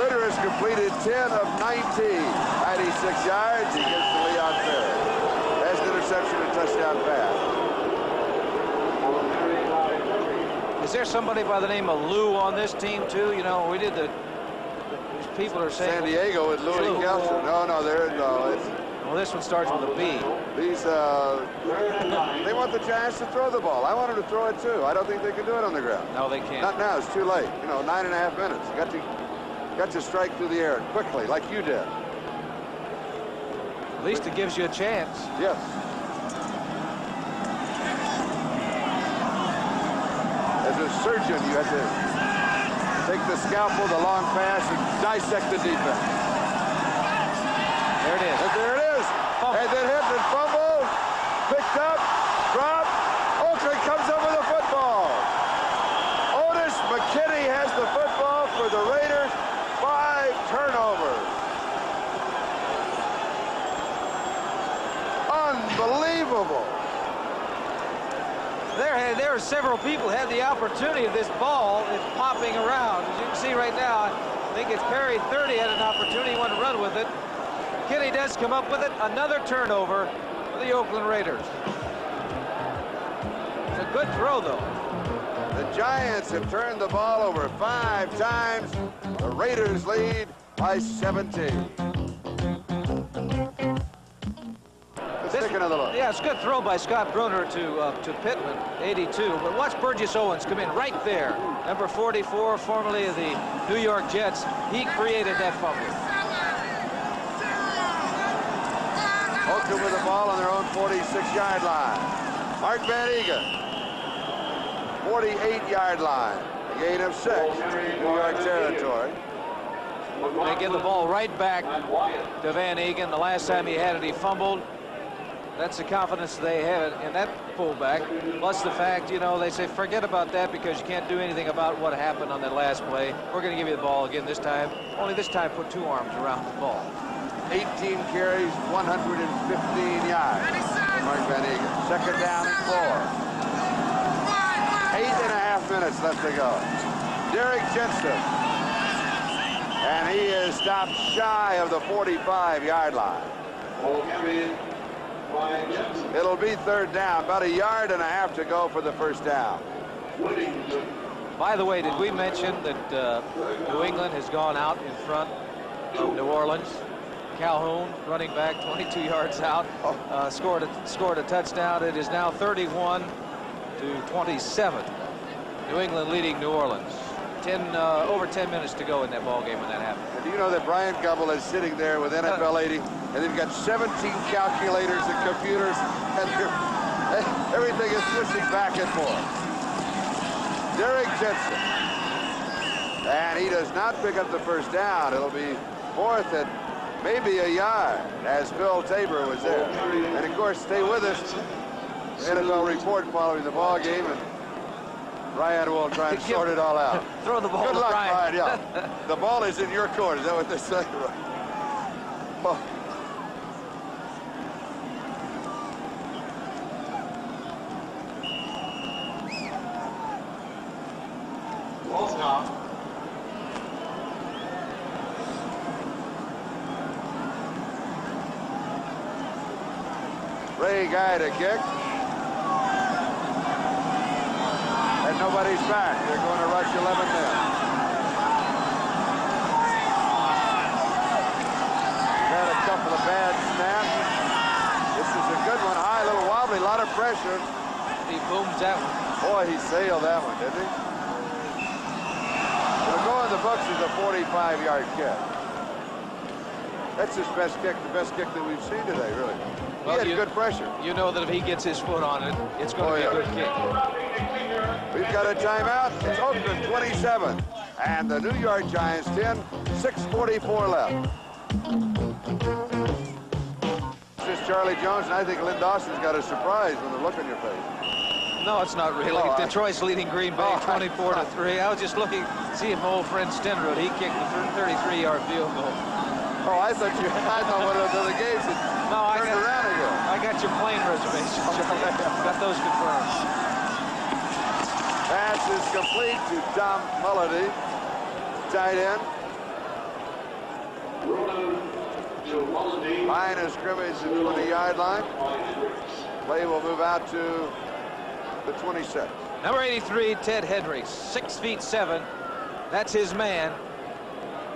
Ritter has completed 10 of 19, 96 yards. He gets to Leon Perry. Has an interception and touchdown pass. Is there somebody by the name of Lou on this team too? You know, we did these people are saying San Diego with Louis Lou. Kelso. No, it's Well, this one starts with a B. these. They want the Giants to throw the ball. I want them to throw it too. I don't think they can do it on the ground. No, they can't. Not now. It's too late. You know, 9.5 minutes. You got to strike through the air quickly, like you did. At least it gives you a chance. Yes. As a surgeon, you have to take the scalpel, the long pass, and dissect the defense. There it is. And there it is. And then hit and fumble. Picked up. Dropped. Oakland comes up with a football. Otis McKinney has the football for the Raiders. 5 turnovers. Unbelievable. There are several people had the opportunity of this ball. It's popping around. As you can see right now, I think it's Perry 30 had an opportunity. He wanted to run with it. McKinney does come up with it. Another turnover for the Oakland Raiders. It's a good throw, though. The Giants have turned the ball over 5 times. The Raiders lead by 17. Let's take another look. Yeah, it's a good throw by Scott Bruner to Pittman, 82. But watch Burgess Owens come in right there. Number 44, formerly of the New York Jets. He created that fumble. Oakland with the ball on their own 46-yard line. Mark Van Egan, 48-yard line. A gain of 6, New York territory. They give the ball right back to Van Egan. The last time he had it, he fumbled. That's the confidence they have in that fullback. Plus the fact, you know, they say forget about that because you can't do anything about what happened on that last play. We're going to give you the ball again this time. Only this time put 2 arms around the ball. 18 carries, 115 yards. Mark Van Egan. Second down and 4. 8.5 minutes left to go. Derek Jensen. And he is stopped shy of the 45-yard line. It'll be 3rd down. About 1.5 yards to go for the first down. By the way, did we mention that New England has gone out in front of New Orleans? Calhoun, running back, 22 yards out, scored a touchdown. It is now 31-27. New England leading New Orleans. Over 10 minutes to go in that ball game when that happened. Do you know that Brian Gubble is sitting there with NFL 80, and they've got 17 calculators and computers, and everything is switching back and forth. Derek Jensen. And he does not pick up the first down. It'll be 4th and maybe 1 yard, as Phil Tabor was there. And, of course, stay with us. NFL report following the ball game, and Ryan will try and sort it all out. Throw the ball Good to luck, Ryan. Yeah. The ball is in your court. Is that what they say? Oh. Ray Guy to kick. And nobody's back. They're going to rush 11 men. Had a couple of bad snaps. This is a good one. High, a little wobbly, a lot of pressure. He booms that one. Boy, he sailed that one, didn't he? It'll go in the books as a 45-yard kick. That's his best kick, the best kick that we've seen today, really. Well, He had good pressure. You know that if he gets his foot on it, it's going to be a good kick. We've got a timeout. It's Oakland 27 and the New York Giants 10. 6:44 left. This is Charlie Jones, and I think Lynn Dawson's got a surprise with the look on your face. No, it's not really. Oh, Detroit's leading Green Bay 24-3. I was just looking to see if my old friend Stenrud, he kicked the 33-yard field goal. Oh, I thought one of the games had No, turned around again. I got your plane reservations. Got those confirmed. is complete to Tom Mulledy, tight end. Line of scrimmage at the 20-yard line. Play will move out to the 26. Number 83, Ted Hendricks, 6'7". That's his man.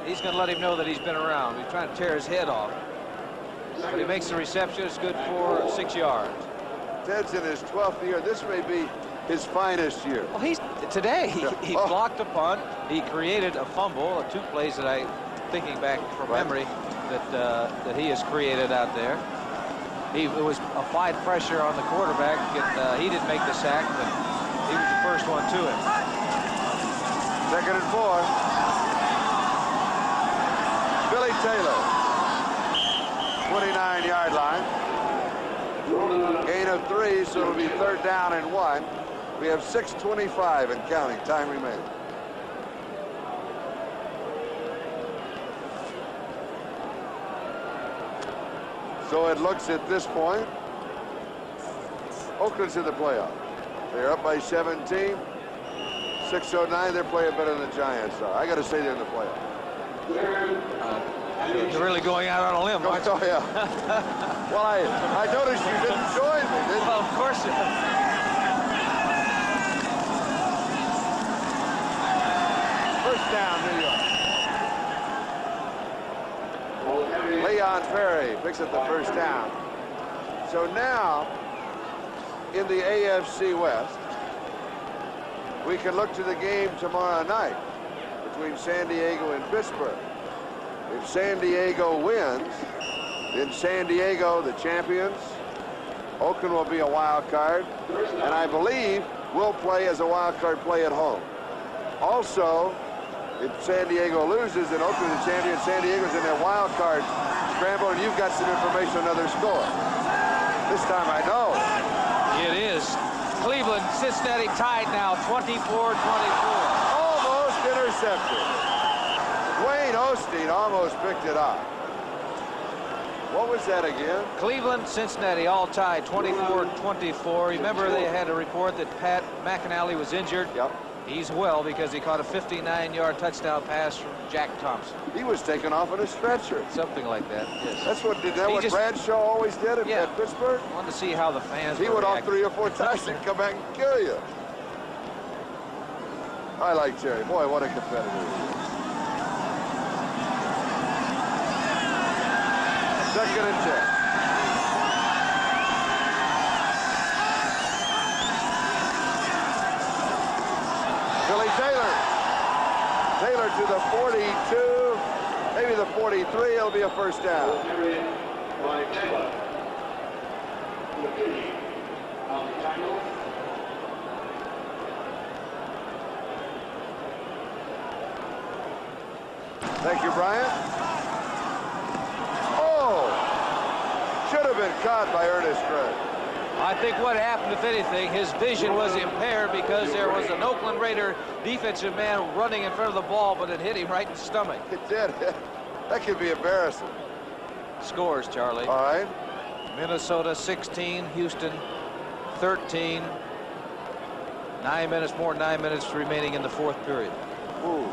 He's going to let him know that he's been around. He's trying to tear his head off. But he makes the reception. It's good for 6 yards. Ted's in his 12th year. This may be his finest year. Well, today he blocked a punt. He created a fumble, 2 plays that thinking back from memory, that he has created out there. It was applied pressure on the quarterback, and he didn't make the sack, but he was the first one to it. 2nd and 4. Billy Taylor, 29-yard line. Gain of 3, so it'll be 3rd down and 1. We have 6:25 and counting. Time remaining. So it looks at this point, Oakland's in the playoff. They're up by 17. 6:09. They're playing better than the Giants are. I got to say they're in the playoff. You're really going out on a limb, aren't you? Oh, yeah. Well, I noticed you didn't join me, didn't you? Well, of course. First down, New York. Leon Perry picks up the first down. So now, in the AFC West, we can look to the game tomorrow night between San Diego and Pittsburgh. If San Diego wins, then San Diego, the champions, Oakland will be a wild card, and I believe we'll play as a wild card play at home. Also, if San Diego loses, then Oakland is champion. San Diego's in their wild card scramble, and you've got some information on another score. This time I know. It is. Cleveland, Cincinnati tied now, 24-24. Almost intercepted. Wayne Osteen almost picked it up. What was that again? Cleveland, Cincinnati all tied, 24-24. Remember, they had a report that Pat McAnally was injured. Yep. He's well because he caught a 59-yard touchdown pass from Jack Thompson. He was taken off on a stretcher. Something like that, yes. That's what Bradshaw always did at Pittsburgh? Wanted to see how the fans He went off 3 or 4 times and come back and kill you. I like Jerry. Boy, what a competitor he is. 2nd and 10. Billy Taylor. Taylor to the 42, maybe the 43. It'll be a first down. Thank you, Brian. Oh, should have been caught by Ernest Gregg. I think what happened, if anything, his vision was impaired because there was an Oakland Raider defensive man running in front of the ball, but it hit him right in the stomach. It did. That could be embarrassing. Scores, Charlie. All right. Minnesota 16, Houston 13. 9 minutes remaining in the 4th period. Ooh.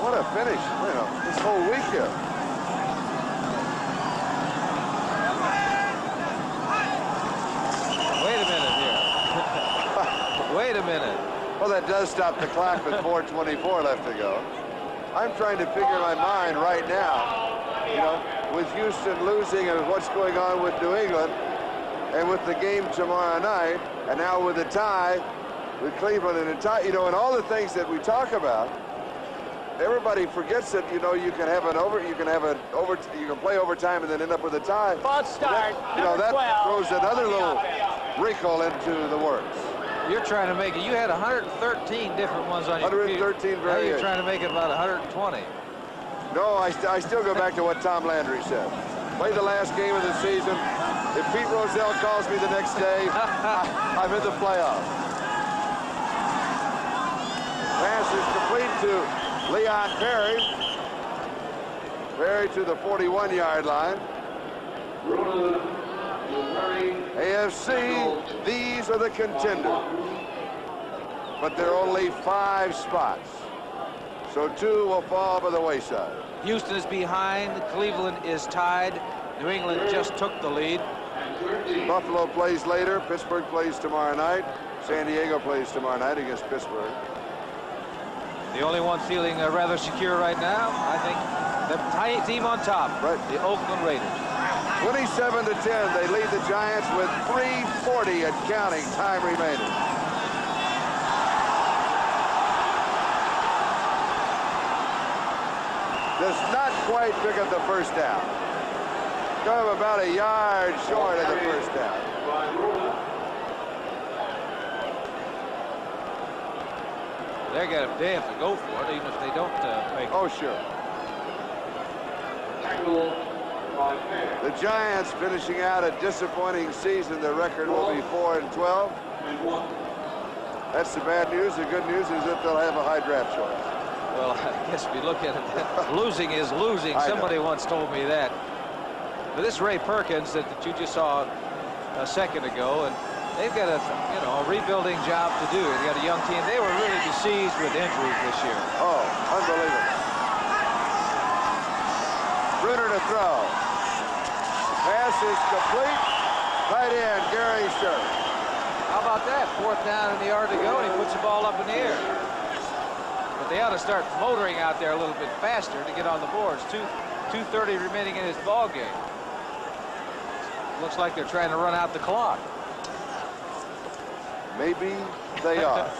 What a finish, this whole weekend. Wait a minute. Well, that does stop the clock with 4:24 left to go. I'm trying to figure in my mind right now, with Houston losing and what's going on with New England and with the game tomorrow night, and now with the tie with Cleveland and a tie, and all the things that we talk about, everybody forgets that, you can play overtime and then end up with a tie. False start. That 12. throws another little wrinkle into the works. You're trying to make it. You had 113 different ones on your 113 Now variations. you're trying to make it about 120. No, I still go back to what Tom Landry said. Play the last game of the season. If Pete Rozelle calls me the next day, I'm in the playoffs. Pass is complete to Leon Perry. Perry to the 41-yard line. AFC, these are the contenders. But there are only 5 spots. So 2 will fall by the wayside. Houston is behind. Cleveland is tied. New England just took the lead. Buffalo plays later. Pittsburgh plays tomorrow night. San Diego plays tomorrow night against Pittsburgh. The only one feeling rather secure right now, I think, the tiny team on top, right, the Oakland Raiders. 27-10, they lead the Giants with 3:40 and counting time remaining. Does not quite pick up the first down. Come about a yard short of the first down. They have to go for it, even if they don't make it. Oh, sure. The Giants finishing out a disappointing season. Their record will be 4-12. That's the bad news. The good news is that they'll have a high draft choice. Well, I guess if you look at it, losing is losing. Somebody once told me that. But this Ray Perkins that you just saw a second ago, and they've got a rebuilding job to do. They got a young team. They were really besieged with injuries this year. Oh, unbelievable. Bruner to throw. Pass is complete. Tight end, Gary Sherman. How about that? 4th down and a yard to go, and he puts the ball up in the air. But they ought to start motoring out there a little bit faster to get on the boards. 2:30 remaining in this ball game. Looks like they're trying to run out the clock. Maybe they are.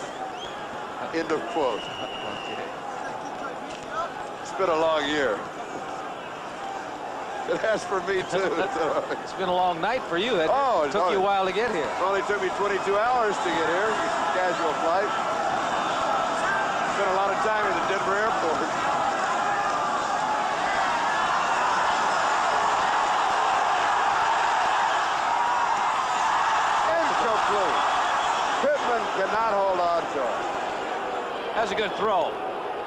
End of quote. Okay. It's been a long year. It has for me, too. It's been a long night for you. It took you a while to get here. It only took me 22 hours to get here. Casual flight. Spent a lot of time in the Denver airport. Incomplete. Pittman cannot hold on to it. That's a good throw.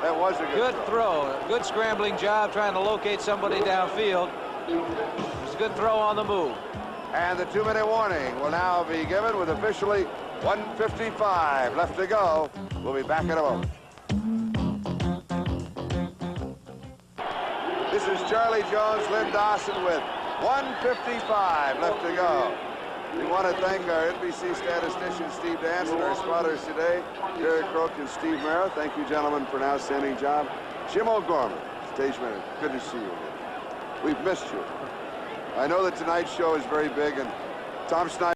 That was a good throw. Good scrambling job trying to locate somebody downfield. It was a good throw on the move. And the 2-minute warning will now be given with officially 1:55 left to go. We'll be back in a moment. This is Charlie Jones, Lynn Dawson with 1:55 left to go. We want to thank our NBC statistician, Steve Dance, and our spotters today, Jerry Croak and Steve Mara. Thank you, gentlemen, for an outstanding job. Jim O'Gorman, stage manager, good to see you again. We've missed you. I know that tonight's show is very big, and Tom Snyder